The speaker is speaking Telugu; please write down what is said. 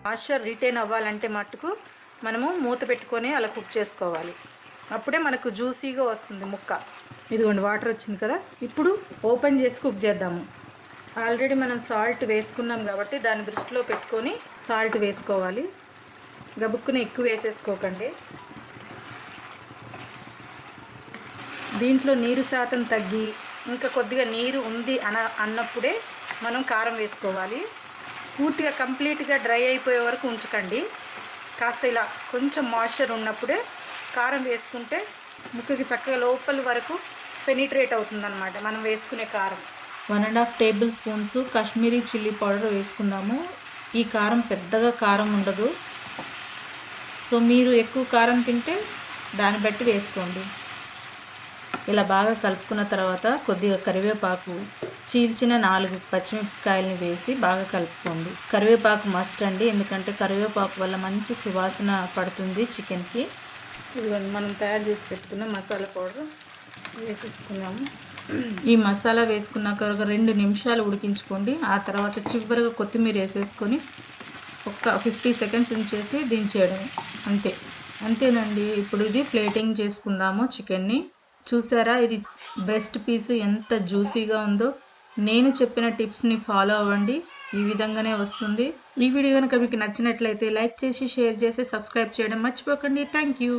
మాయిశ్చర్ రిటైన్ అవ్వాలంటే మట్టుకు మనము మూత పెట్టుకొని అలా కుక్ చేసుకోవాలి. అప్పుడే మనకు జ్యూసీగా వస్తుంది ముక్క. ఇదిగోండి వాటర్ వచ్చింది కదా, ఇప్పుడు ఓపెన్ చేసి కుక్ చేద్దాము. ఆల్రెడీ మనం సాల్ట్ వేసుకున్నాం కాబట్టి దాన్ని దృష్టిలో పెట్టుకొని సాల్ట్ వేసుకోవాలి. గబుక్కుని ఎక్కువ వేసేసుకోకండి. దీంట్లో నీరు శాతం తగ్గి ఇంకా కొద్దిగా నీరు ఉంది అన్నప్పుడే మనం కారం వేసుకోవాలి. పూర్తిగా కంప్లీట్గా డ్రై అయిపోయే వరకు ఉంచకండి. కాస్త ఇలా కొంచెం మాయిశ్చర్ ఉన్నప్పుడే కారం వేసుకుంటే ముక్కకి చక్కగా లోపల వరకు పెనిట్రేట్ అవుతుందన్నమాట మనం వేసుకునే కారం. 1.5 table spoons Kashmiri chilli powder వేసుకున్నాము. ఈ కారం పెద్దగా కారం ఉండదు, సో మీరు ఎక్కువ కారం తింటే దాన్ని బట్టి వేసుకోండి. ఇలా బాగా కలుపుకున్న తర్వాత కొద్దిగా కరివేపాకు, చీల్చిన 4 పచ్చిమిరపకాయలని వేసి బాగా కలుపుకోండి. కరివేపాకు మస్ట్ అండి, ఎందుకంటే కరివేపాకు వల్ల మంచి సువాసన పడుతుంది చికెన్కి. ఇదిగోండి మనం తయారు చేసి పెట్టుకున్న మసాలా పౌడర్ వేసేసుకున్నాము. ఈ మసాలా వేసుకున్నాక ఒక 2 నిమిషాలు ఉడికించుకోండి. ఆ తర్వాత చివరిగా కొత్తిమీర వేసేసుకొని ఒక 50 సెకండ్స్ ఉంచేసి దించేయడం అంతే. అంతేనండి. ఇప్పుడు ఇది ప్లేటింగ్ చేసుకుందాము చికెన్ని. చూసారా ఇది బ్రెస్ట్ పీస్ ఎంత జ్యూసీగా ఉందో. నేను చెప్పిన టిప్స్ని ఫాలో అవ్వండి, ఈ విధంగానే వస్తుంది. ఈ వీడియో కనుక మీకు నచ్చినట్లయితే లైక్ చేసి, షేర్ చేసి, సబ్స్క్రైబ్ చేయడం మర్చిపోకండి. Thank you.